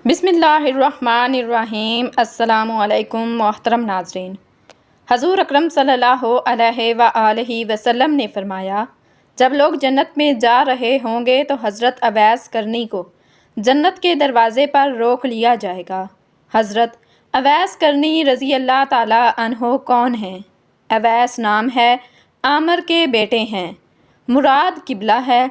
بسم اللہ الرحمن الرحیم۔ السلام علیکم محترم ناظرین۔ حضور اکرم صلی اللہ علیہ وآلہ وسلم نے فرمایا، جب لوگ جنت میں جا رہے ہوں گے تو حضرت اویس کرنی کو جنت کے دروازے پر روک لیا جائے گا۔ حضرت اویس کرنی رضی اللہ تعالی عنہ کون ہیں؟ اویس نام ہے، عامر کے بیٹے ہیں، مراد قبلہ ہے،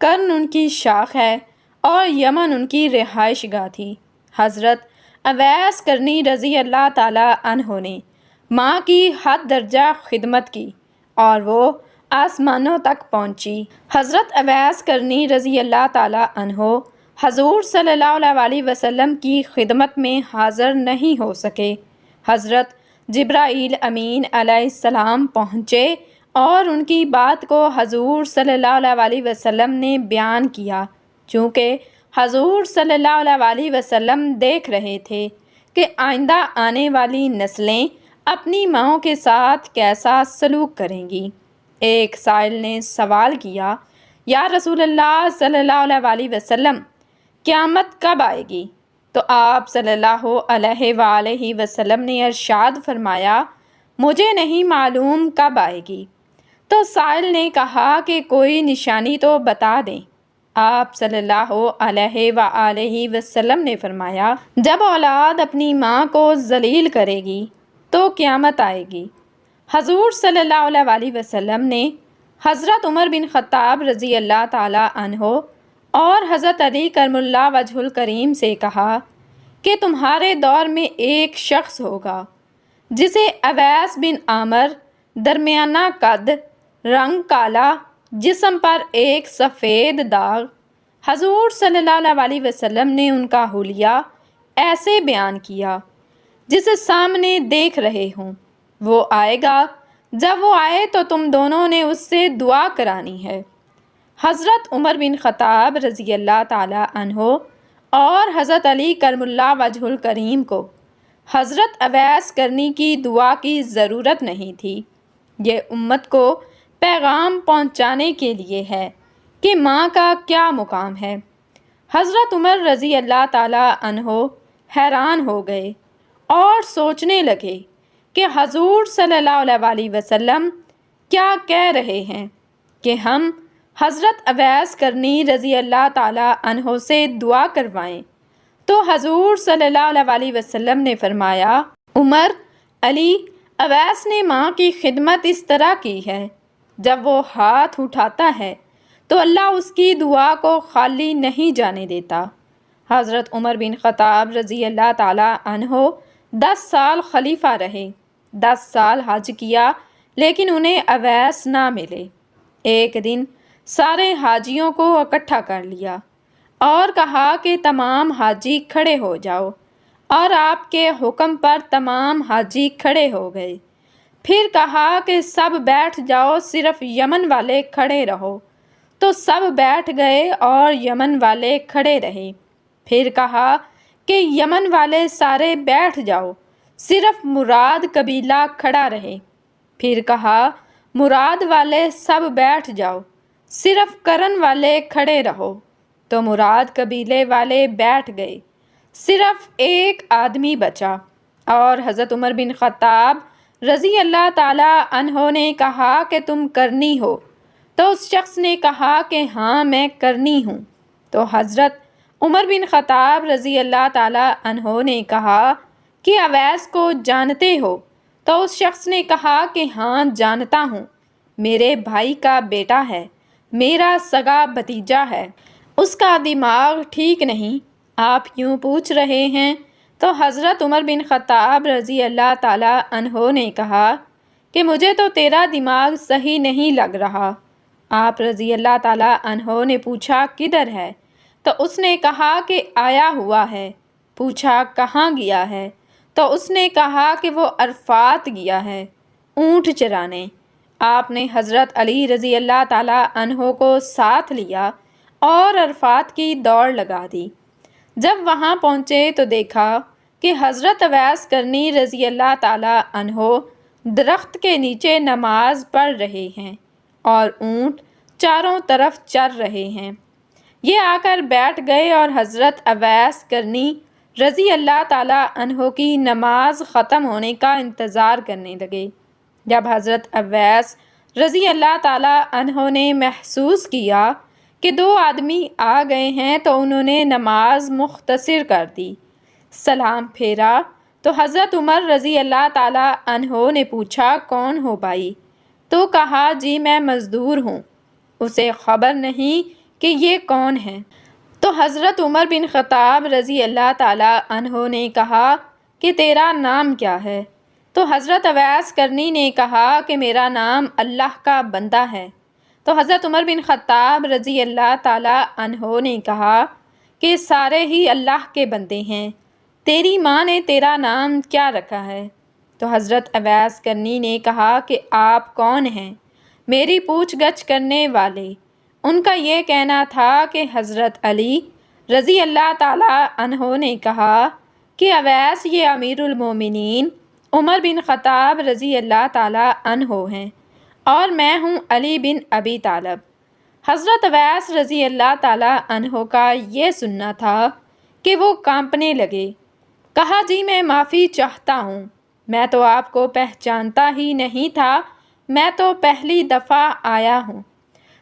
کرن ان کی شاخ ہے اور یمن ان کی رہائش گاہ تھی۔ حضرت اویس کرنی رضی اللہ تعالی عنہ نے ماں کی حد درجہ خدمت کی اور وہ آسمانوں تک پہنچی۔ حضرت اویس کرنی رضی اللہ تعالی عنہ حضور صلی اللہ علیہ وسلم کی خدمت میں حاضر نہیں ہو سکے۔ حضرت جبرائیل امین علیہ السلام پہنچے اور ان کی بات کو حضور صلی اللہ علیہ وسلم نے بیان کیا، چونکہ حضور صلی اللہ علیہ وسلم دیکھ رہے تھے کہ آئندہ آنے والی نسلیں اپنی ماؤں کے ساتھ کیسا سلوک کریں گی۔ ایک سائل نے سوال کیا، یا رسول اللہ صلی اللہ علیہ وسلم، قیامت کب آئے گی؟ تو آپ صلی اللہ علیہ وآلہ وسلم نے ارشاد فرمایا، مجھے نہیں معلوم کب آئے گی۔ تو سائل نے کہا کہ کوئی نشانی تو بتا دیں۔ آپ صلی اللہ علیہ وآلہ وسلم نے فرمایا، جب اولاد اپنی ماں کو ذلیل کرے گی تو قیامت آئے گی۔ حضور صلی اللہ علیہ وسلم نے حضرت عمر بن خطاب رضی اللہ تعالی عنہ اور حضرت علی کرم اللہ وجہ الکریم سے کہا کہ تمہارے دور میں ایک شخص ہوگا جسے اویس بن عامر، درمیانہ قد، رنگ کالا، جسم پر ایک سفید داغ۔ حضور صلی اللہ علیہ وسلم نے ان کا حلیہ ایسے بیان کیا جسے سامنے دیکھ رہے ہوں۔ وہ آئے گا، جب وہ آئے تو تم دونوں نے اس سے دعا کرانی ہے۔ حضرت عمر بن خطاب رضی اللہ تعالی عنہ اور حضرت علی کرم اللہ وجہ الکریم کو حضرت اویس کرنی کی دعا کی ضرورت نہیں تھی۔ یہ امت کو پیغام پہنچانے کے لیے ہے کہ ماں کا کیا مقام ہے۔ حضرت عمر رضی اللہ تعالی عنہ حیران ہو گئے اور سوچنے لگے کہ حضور صلی اللہ علیہ وسلم کیا کہہ رہے ہیں کہ ہم حضرت اویس کرنی رضی اللہ تعالی عنہ سے دعا کروائیں۔ تو حضور صلی اللہ علیہ وسلم نے فرمایا، عمر، علی، اویس نے ماں کی خدمت اس طرح کی ہے، جب وہ ہاتھ اٹھاتا ہے تو اللہ اس کی دعا کو خالی نہیں جانے دیتا۔ حضرت عمر بن خطاب رضی اللہ تعالی عنہ 10 سال خلیفہ رہے، 10 سال حج کیا، لیکن انہیں اویس نہ ملے۔ ایک دن سارے حاجیوں کو اکٹھا کر لیا اور کہا کہ تمام حاجی کھڑے ہو جاؤ، اور آپ کے حکم پر تمام حاجی کھڑے ہو گئے۔ پھر کہا کہ سب بیٹھ جاؤ، صرف یمن والے کھڑے رہو۔ تو سب بیٹھ گئے اور یمن والے کھڑے رہے۔ پھر کہا کہ یمن والے سارے بیٹھ جاؤ، صرف مراد قبیلہ کھڑا رہے۔ پھر کہا مراد والے سب بیٹھ جاؤ، صرف کرن والے کھڑے رہو۔ تو مراد قبیلے والے بیٹھ گئے، صرف ایک آدمی بچا، اور حضرت عمر بن خطاب رضی اللہ تعالی عنہ نے کہا کہ تم کرنی ہو؟ تو اس شخص نے کہا کہ ہاں میں کرنی ہوں۔ تو حضرت عمر بن خطاب رضی اللہ تعالی عنہ نے کہا کہ اویس کو جانتے ہو؟ تو اس شخص نے کہا کہ ہاں جانتا ہوں، میرے بھائی کا بیٹا ہے، میرا سگا بھتیجا ہے، اس کا دماغ ٹھیک نہیں، آپ کیوں پوچھ رہے ہیں؟ تو حضرت عمر بن خطاب رضی اللہ تعالی عنہ نے کہا کہ مجھے تو تیرا دماغ صحیح نہیں لگ رہا۔ آپ رضی اللہ تعالی عنہ نے پوچھا کدھر ہے؟ تو اس نے کہا کہ آیا ہوا ہے۔ پوچھا کہاں گیا ہے؟ تو اس نے کہا کہ وہ عرفات گیا ہے، اونٹ چرانے۔ آپ نے حضرت علی رضی اللہ تعالی عنہ کو ساتھ لیا اور عرفات کی دوڑ لگا دی۔ جب وہاں پہنچے تو دیکھا کہ حضرت اویس کرنی رضی اللہ تعالی عنہ درخت کے نیچے نماز پڑھ رہے ہیں اور اونٹ چاروں طرف چر رہے ہیں۔ یہ آ کر بیٹھ گئے اور حضرت اویس کرنی رضی اللہ تعالیٰ عنہ کی نماز ختم ہونے کا انتظار کرنے لگے۔ جب حضرت اویس رضی اللہ تعالیٰ عنہ نے محسوس کیا کہ 2 آدمی آ گئے ہیں تو انہوں نے نماز مختصر کر دی۔ سلام پھیرا تو حضرت عمر رضی اللہ تعالیٰ عنہ نے پوچھا، کون ہو بھائی؟ تو کہا، جی میں مزدور ہوں۔ اسے خبر نہیں کہ یہ کون ہے۔ تو حضرت عمر بن خطاب رضی اللہ تعالیٰ عنہ نے کہا کہ تیرا نام کیا ہے؟ تو حضرت اویس کرنی نے کہا کہ میرا نام اللہ کا بندہ ہے۔ تو حضرت عمر بن خطاب رضی اللہ تعالیٰ عنہ نے کہا کہ سارے ہی اللہ کے بندے ہیں، تیری ماں نے تیرا نام کیا رکھا ہے؟ تو حضرت اویس کرنی نے کہا کہ آپ کون ہیں؟ میری پوچھ گچھ کرنے والے۔ ان کا یہ کہنا تھا کہ حضرت علی رضی اللہ تعالیٰ عنہ نے کہا کہ اویس یہ امیر المومنین عمر بن خطاب رضی اللہ تعالیٰ عنہ ہیں اور میں ہوں علی بن ابی طالب۔ حضرت اویس رضی اللہ تعالیٰ عنہ کا یہ سننا تھا کہ وہ کانپنے لگے۔ کہا، جی میں معافی چاہتا ہوں، میں تو آپ کو پہچانتا ہی نہیں تھا، میں تو پہلی دفعہ آیا ہوں۔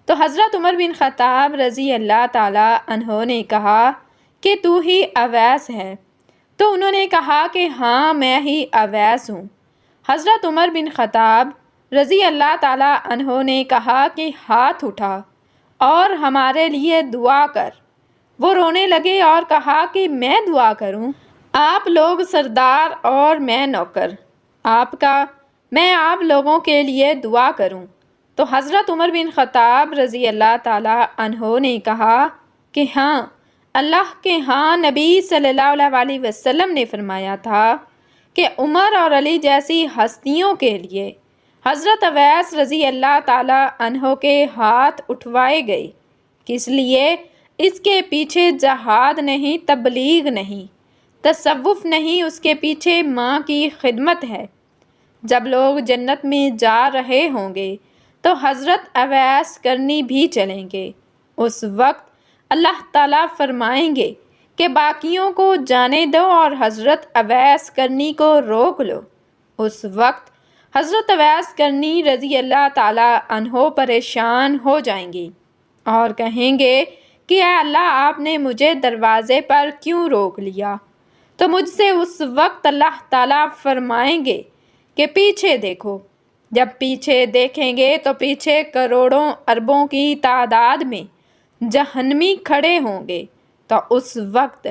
تو حضرت عمر بن خطاب رضی اللہ تعالیٰ عنہ نے کہا کہ تو ہی اویس ہے؟ تو انہوں نے کہا کہ ہاں میں ہی اویس ہوں۔ حضرت عمر بن خطاب رضی اللہ تعالیٰ عنہ نے کہا کہ ہاتھ اٹھا اور ہمارے لیے دعا کر۔ وہ رونے لگے اور کہا کہ میں دعا کروں؟ آپ لوگ سردار اور میں نوکر، آپ کا میں آپ لوگوں کے لیے دعا کروں؟ تو حضرت عمر بن خطاب رضی اللہ تعالیٰ عنہ نے کہا کہ ہاں، اللہ کے ہاں نبی صلی اللہ علیہ وسلم نے فرمایا تھا کہ عمر اور علی جیسی ہستیوں کے لیے حضرت اویس رضی اللہ تعالیٰ عنہ کے ہاتھ اٹھوائے گئے۔ کس لیے؟ اس کے پیچھے جہاد نہیں، تبلیغ نہیں، تصوف نہیں، اس کے پیچھے ماں کی خدمت ہے۔ جب لوگ جنت میں جا رہے ہوں گے تو حضرت اویس کرنی بھی چلیں گے۔ اس وقت اللہ تعالیٰ فرمائیں گے کہ باقیوں کو جانے دو اور حضرت اویس کرنی کو روک لو۔ اس وقت حضرت اویس کرنی رضی اللہ تعالیٰ عنہ پریشان ہو جائیں گے اور کہیں گے کہ اے اللہ، آپ نے مجھے دروازے پر کیوں روک لیا؟ تو مجھ سے اس وقت اللہ تعالیٰ فرمائیں گے کہ پیچھے دیکھو۔ جب پیچھے دیکھیں گے تو پیچھے کروڑوں اربوں کی تعداد میں جہنمی کھڑے ہوں گے۔ تو اس وقت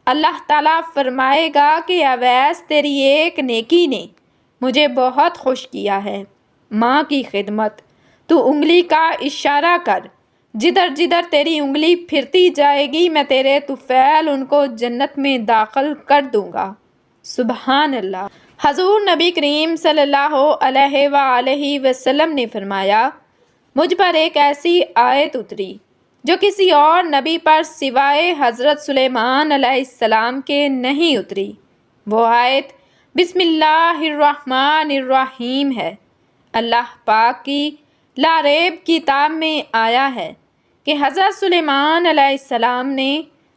اللہ تعالیٰ فرمائے گا کہ اویس تیری ایک نیکی نے مجھے بہت خوش کیا ہے، ماں کی خدمت۔ تو انگلی کا اشارہ کر، جدھر جدھر تیری انگلی پھرتی جائے گی میں تیرے طفیل ان کو جنت میں داخل کر دوں گا۔ سبحان اللہ۔ حضور نبی کریم صلی اللہ علیہ وآلہ وسلم نے فرمایا، مجھ پر ایک ایسی آیت اتری جو کسی اور نبی پر سوائے حضرت سلیمان علیہ السلام کے نہیں اتری۔ وہ آیت بسم اللہ الرحمن الرحیم ہے۔ اللہ پاک کی لا ریب کتاب میں آیا ہے کہ حضرت سلیمان علیہ السلام نے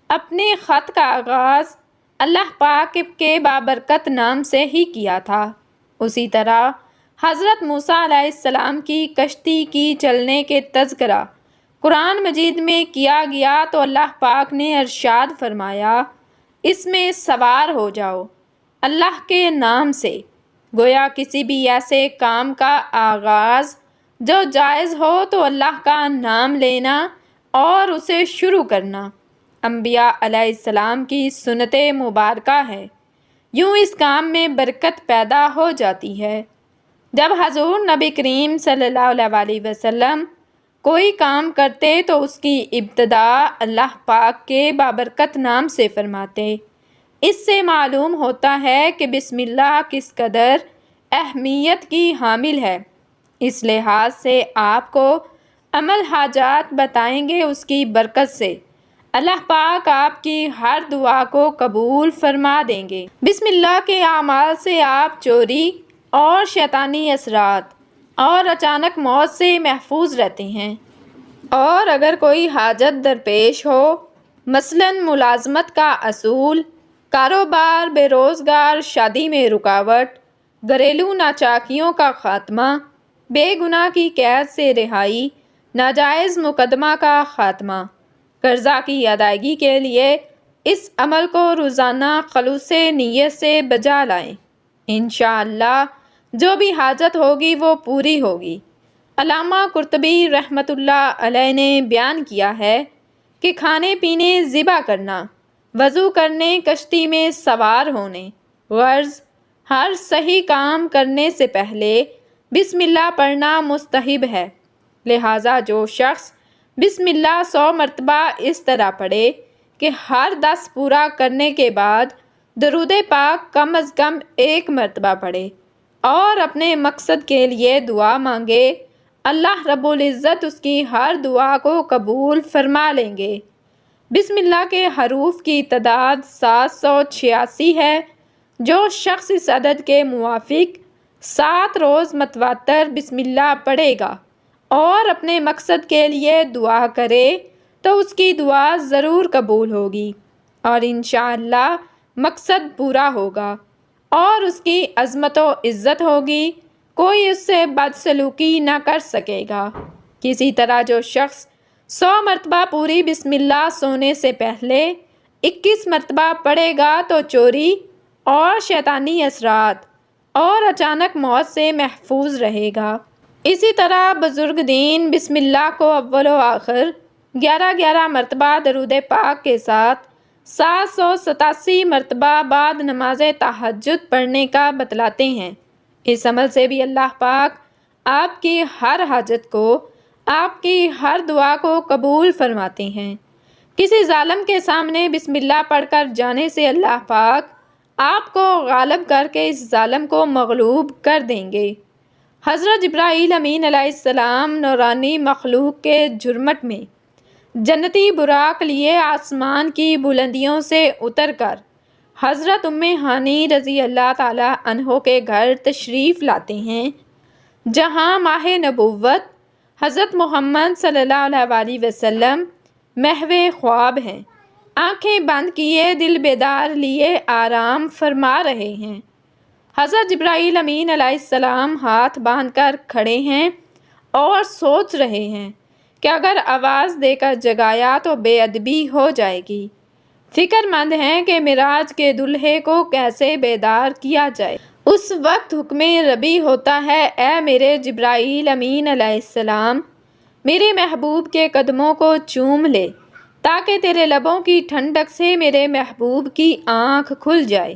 اپنے خط کا آغاز اللہ پاک کے بابرکت نام سے ہی کیا تھا۔ اسی طرح حضرت موسیٰ علیہ السلام کی کشتی کی چلنے کے تذکرہ قرآن مجید میں کیا گیا تو اللہ پاک نے ارشاد فرمایا، اس میں سوار ہو جاؤ اللہ کے نام سے۔ گویا کسی بھی ایسے کام کا آغاز جو جائز ہو تو اللہ کا نام لینا اور اسے شروع کرنا انبیاء علیہ السلام کی سنت مبارکہ ہے۔ یوں اس کام میں برکت پیدا ہو جاتی ہے۔ جب حضور نبی کریم صلی اللہ علیہ وسلم کوئی کام کرتے تو اس کی ابتدا اللہ پاک کے بابرکت نام سے فرماتے۔ اس سے معلوم ہوتا ہے کہ بسم اللہ کس قدر اہمیت کی حامل ہے۔ اس لحاظ سے آپ کو عمل حاجات بتائیں گے، اس کی برکت سے اللہ پاک آپ کی ہر دعا کو قبول فرما دیں گے۔ بسم اللہ کے اعمال سے آپ چوری اور شیطانی اثرات اور اچانک موت سے محفوظ رہتے ہیں۔ اور اگر کوئی حاجت درپیش ہو، مثلاً ملازمت کا اصول، کاروبار، بے روزگار، شادی میں رکاوٹ، گھریلو ناچاکیوں کا خاتمہ، بے گناہ کی قید سے رہائی، ناجائز مقدمہ کا خاتمہ، قرضہ کی ادائیگی کے لیے اس عمل کو روزانہ خلوص نیت سے بجا لائیں۔ انشاءاللہ جو بھی حاجت ہوگی وہ پوری ہوگی۔ علامہ قرطبی رحمۃ اللہ علیہ نے بیان کیا ہے کہ کھانے پینے، ذبح کرنا، وضو کرنے، کشتی میں سوار ہونے، غرض ہر صحیح کام کرنے سے پہلے بسم اللہ پڑھنا مستحب ہے۔ لہٰذا جو شخص بسم اللہ 100 مرتبہ اس طرح پڑھے کہ ہر 10 پورا کرنے کے بعد درود پاک کم از کم 1 مرتبہ پڑھے اور اپنے مقصد کے لیے دعا مانگے، اللہ رب العزت اس کی ہر دعا کو قبول فرما لیں گے۔ بسم اللہ کے حروف کی تعداد 786 ہے۔ جو شخص اس عدد کے موافق 7 روز متواتر بسم اللہ پڑھے گا اور اپنے مقصد کے لیے دعا کرے تو اس کی دعا ضرور قبول ہوگی اور انشاءاللہ مقصد پورا ہوگا اور اس کی عظمت و عزت ہوگی، کوئی اس سے بدسلوکی نہ کر سکے گا۔ کسی طرح جو شخص 100 مرتبہ پوری بسم اللہ سونے سے پہلے 21 مرتبہ پڑھے گا تو چوری اور شیطانی اثرات اور اچانک موت سے محفوظ رہے گا۔ اسی طرح بزرگ دین بسم اللہ کو اول و آخر 11 مرتبہ درود پاک کے ساتھ 787 مرتبہ بعد نماز تہجد پڑھنے کا بتلاتے ہیں۔ اس عمل سے بھی اللہ پاک آپ کی ہر حاجت کو، آپ کی ہر دعا کو قبول فرماتے ہیں۔ کسی ظالم کے سامنے بسم اللہ پڑھ کر جانے سے اللہ پاک آپ کو غالب کر کے اس ظالم کو مغلوب کر دیں گے۔ حضرت جبرائیل امین علیہ السلام نورانی مخلوق کے جرمٹ میں جنتی براق لیے آسمان کی بلندیوں سے اتر کر حضرت ام ہانی رضی اللہ تعالی عنہ کے گھر تشریف لاتے ہیں، جہاں ماہ نبوت حضرت محمد صلی اللہ علیہ وسلم محو خواب ہیں، آنکھیں بند کیے دل بیدار لیے آرام فرما رہے ہیں۔ حضرت جبرائیل امین علیہ السلام ہاتھ باندھ کر کھڑے ہیں اور سوچ رہے ہیں کہ اگر آواز دے کر جگایا تو بے ادبی ہو جائے گی۔ فکر مند ہیں کہ معراج کے دلہے کو کیسے بیدار کیا جائے۔ اس وقت حکم ربی ہوتا ہے، اے میرے جبرائیل امین علیہ السلام، میرے محبوب کے قدموں کو چوم لے تاکہ تیرے لبوں کی ٹھنڈک سے میرے محبوب کی آنکھ کھل جائے۔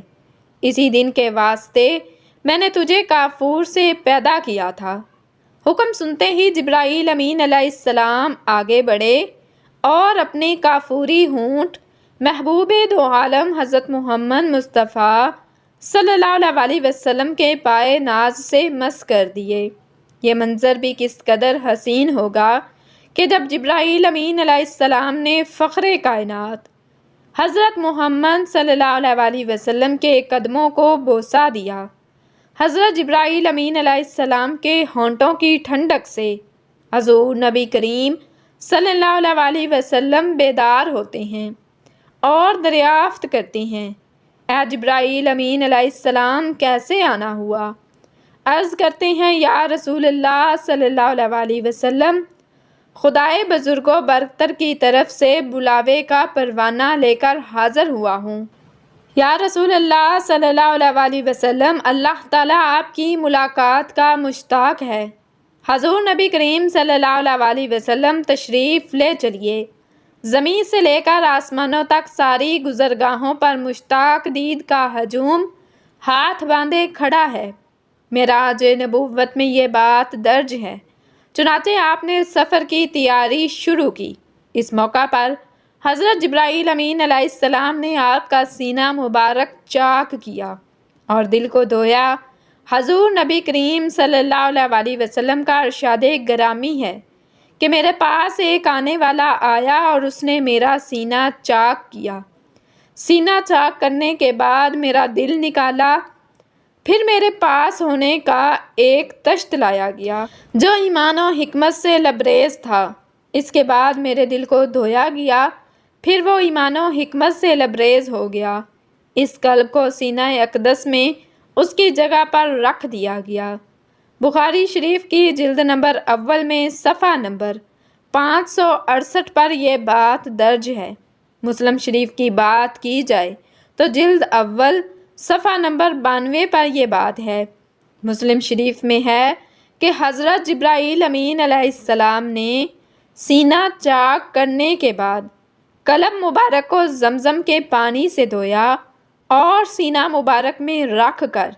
اسی دن کے واسطے میں نے تجھے کافور سے پیدا کیا تھا۔ حکم سنتے ہی جبرائیل امین علیہ السلام آگے بڑھے اور اپنے کافوری ہونٹ محبوب دو عالم حضرت محمد مصطفیٰ صلی اللہ علیہ وسلم کے پائے ناز سے مس کر دیے۔ یہ منظر بھی کس قدر حسین ہوگا کہ جب جبرائیل امین علیہ السلام نے فخر کائنات حضرت محمد صلی اللہ علیہ وسلم کے قدموں کو بوسہ دیا، حضرت جبرائیل امین علیہ السلام کے ہونٹوں کی ٹھنڈک سے حضور نبی کریم صلی اللہ علیہ وسلم بیدار ہوتے ہیں اور دریافت کرتے ہیں، اے جبرائیل امین علیہ السلام کیسے آنا ہوا؟ عرض کرتے ہیں، یا رسول اللہ صلی اللہ علیہ وسلم، خدائے بزرگ و برتر کی طرف سے بلاوے کا پروانہ لے کر حاضر ہوا ہوں۔ یا رسول اللہ صلی اللہ علیہ وسلم، اللہ تعالیٰ آپ کی ملاقات کا مشتاق ہے۔ حضور نبی کریم صلی اللہ علیہ وسلم تشریف لے چلیے۔ زمین سے لے کر آسمانوں تک ساری گزرگاہوں پر مشتاق دید کا ہجوم ہاتھ باندھے کھڑا ہے۔ معراج نبوت میں یہ بات درج ہے۔ چنانچہ آپ نے سفر کی تیاری شروع کی۔ اس موقع پر حضرت جبرائیل امین علیہ السلام نے آپ کا سینہ مبارک چاک کیا اور دل کو دھویا۔ حضور نبی کریم صلی اللہ علیہ وسلم کا ارشاد گرامی ہے کہ میرے پاس ایک آنے والا آیا اور اس نے میرا سینہ چاک کیا۔ سینہ چاک کرنے کے بعد میرا دل نکالا، پھر میرے پاس ہونے کا ایک تشت لایا گیا جو ایمان و حکمت سے لبریز تھا۔ اس کے بعد میرے دل کو دھویا گیا، پھر وہ ایمان و حکمت سے لبریز ہو گیا۔ اس قلب کو سینہ اقدس میں اس کی جگہ پر رکھ دیا گیا۔ بخاری شریف کی جلد نمبر اول میں صفحہ نمبر 568 پر یہ بات درج ہے۔ مسلم شریف کی بات کی جائے تو جلد اول صفحہ نمبر 92 پر یہ بات ہے۔ مسلم شریف میں ہے کہ حضرت جبرائیل امین علیہ السلام نے سینہ چاک کرنے کے بعد قلب مبارک کو زمزم کے پانی سے دھویا اور سینہ مبارک میں رکھ کر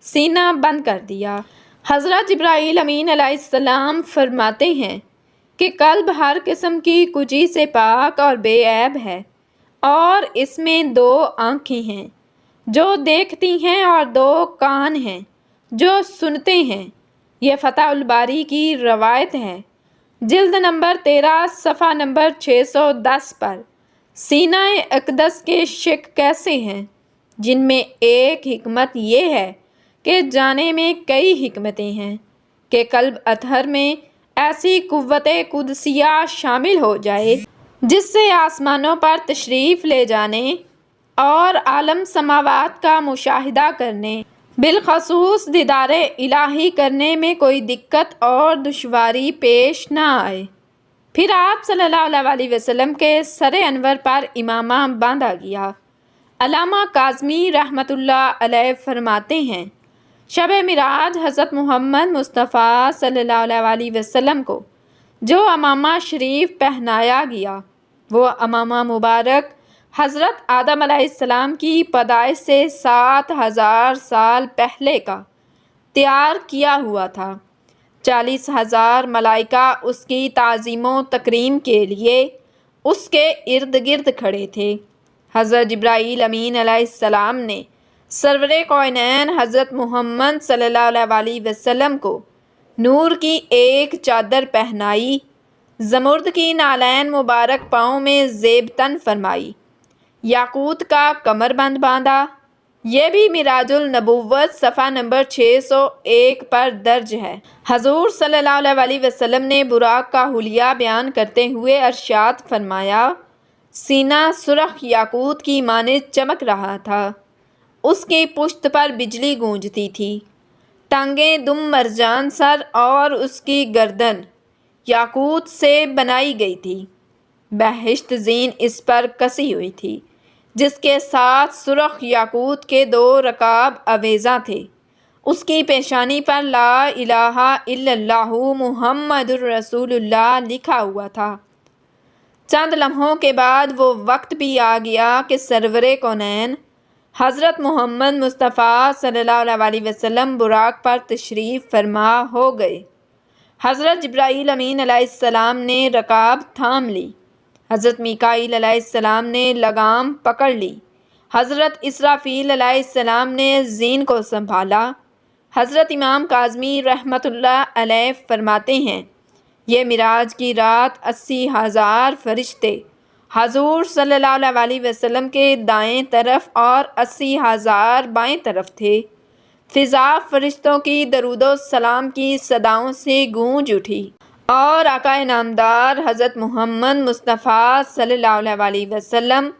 سینہ بند کر دیا۔ حضرت جبرائیل امین علیہ السلام فرماتے ہیں کہ قلب ہر قسم کی کجی سے پاک اور بے عیب ہے، اور اس میں 2 آنکھیں ہیں جو دیکھتی ہیں اور 2 کان ہیں جو سنتے ہیں۔ یہ فتح الباری کی روایت ہے، جلد نمبر 13 صفحہ نمبر 610 پر۔ سینہ اقدس کے شق کیسے ہیں، جن میں ایک حکمت یہ ہے کہ جانے میں کئی حکمتیں ہیں کہ قلب اطہر میں ایسی قوت قدسیہ شامل ہو جائے جس سے آسمانوں پر تشریف لے جانے اور عالم سماوات کا مشاہدہ کرنے، بالخصوص دیدار الہی کرنے میں کوئی دقت اور دشواری پیش نہ آئے۔ پھر آپ صلی اللہ علیہ وسلم کے سر انور پر امامہ باندھا گیا۔ علامہ کاظمی رحمۃ اللہ علیہ فرماتے ہیں، شب معراج حضرت محمد مصطفیٰ صلی اللہ علیہ وسلم کو جو امامہ شریف پہنایا گیا، وہ امامہ مبارک حضرت آدم علیہ السلام کی پیدائش سے 7000 سال پہلے کا تیار کیا ہوا تھا۔ 40,000 ملائکہ اس کی تعظیم و تکریم کے لیے اس کے ارد گرد کھڑے تھے۔ حضرت جبرائیل امین علیہ السلام نے سرور کونین حضرت محمد صلی اللہ علیہ وسلم کو نور کی ایک چادر پہنائی، زمرد کی نالین مبارک پاؤں میں زیب تن فرمائی، یاقوت کا کمر بند باندھا۔ یہ بھی معراج النبوت صفحہ نمبر 601 پر درج ہے۔ حضور صلی اللہ علیہ وسلم نے براق کا حلیہ بیان کرتے ہوئے ارشاد فرمایا، سینہ سرخ یاقوت کی مانند چمک رہا تھا، اس کی پشت پر بجلی گونجتی تھی، ٹانگیں دم مرجان سر اور اس کی گردن یاقوت سے بنائی گئی تھی، بہشت زین اس پر کسی ہوئی تھی جس کے ساتھ سرخ یاقوت کے 2 رکاب آویزاں تھے، اس کی پیشانی پر لا الہ الا اللہ محمد الرسول اللہ لکھا ہوا تھا۔ چند لمحوں کے بعد وہ وقت بھی آ گیا کہ سرور کونین حضرت محمد مصطفیٰ صلی اللہ علیہ وسلم براق پر تشریف فرما ہو گئے۔ حضرت جبرائیل امین علیہ السلام نے رکاب تھام لی، حضرت میکائیل علیہ السلام نے لگام پکڑ لی، حضرت اسرافیل علیہ السلام نے زین کو سنبھالا۔ حضرت امام کاظمی رحمۃ اللہ علیہ فرماتے ہیں، یہ معراج کی رات 80,000 فرشتے حضور صلی اللہ علیہ وسلم کے دائیں طرف اور 80,000 بائیں طرف تھے۔ فضا فرشتوں کی درود و سلام کی صداؤں سے گونج اٹھی اور آقا نامدار حضرت محمد مصطفیٰ صلی اللہ علیہ وسلم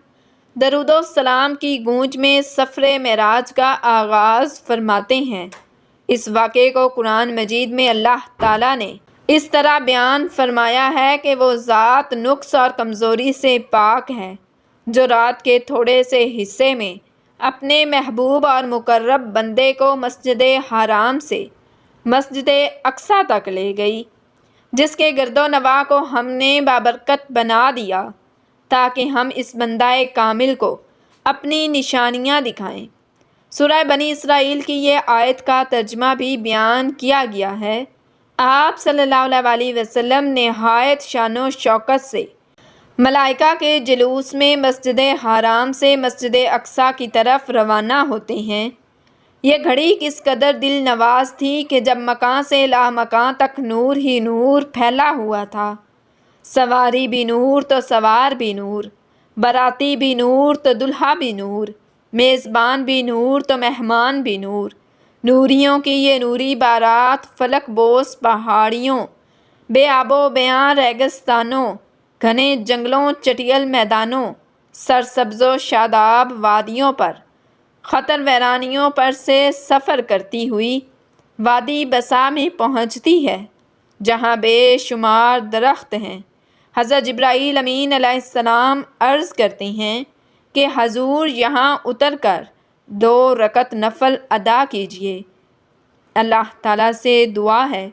درود و سلام کی گونج میں سفر معراج کا آغاز فرماتے ہیں۔ اس واقعے کو قرآن مجید میں اللہ تعالیٰ نے اس طرح بیان فرمایا ہے کہ وہ ذات نقص اور کمزوری سے پاک ہے، جو رات کے تھوڑے سے حصے میں اپنے محبوب اور مقرب بندے کو مسجد حرام سے مسجد اقصیٰ تک لے گئی، جس کے گرد و نواح کو ہم نے بابرکت بنا دیا تاکہ ہم اس بندہ کامل کو اپنی نشانیاں دکھائیں۔ سورہ بنی اسرائیل کی یہ آیت کا ترجمہ بھی بیان کیا گیا ہے۔ آپ صلی اللہ علیہ وسلم نہایت شان و شوکت سے ملائکہ کے جلوس میں مسجد حرام سے مسجد اقصیٰ کی طرف روانہ ہوتے ہیں۔ یہ گھڑی کس قدر دل نواز تھی کہ جب مکان سے لامکان تک نور ہی نور پھیلا ہوا تھا، سواری بھی نور تو سوار بھی نور، باراتی بھی نور تو دلہا بھی نور، میزبان بھی نور تو مہمان بھی نور، نوریوں کی یہ نوری بارات فلک بوس پہاڑیوں، بے آب و بیاں ریگستانوں، گھنے جنگلوں، چٹیل میدانوں، سرسبز و شاداب وادیوں پر خطر ویرانیوں پر سے سفر کرتی ہوئی وادی بسا میں پہنچتی ہے جہاں بے شمار درخت ہیں۔ حضرت جبرائیل امین علیہ السلام عرض کرتے ہیں کہ حضور یہاں اتر کر 2 رکعت نفل ادا کیجیے۔ اللہ تعالیٰ سے دعا ہے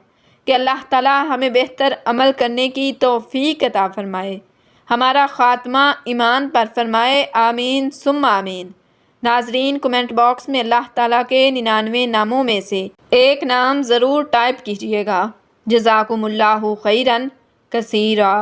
کہ اللہ تعالیٰ ہمیں بہتر عمل کرنے کی توفیق عطا فرمائے، ہمارا خاتمہ ایمان پر فرمائے، آمین ثم آمین۔ ناظرین، کمنٹ باکس میں اللہ تعالیٰ کے 99 ناموں میں سے ایک نام ضرور ٹائپ کیجیے گا۔ جزاکم اللہ خیراً کثیرا۔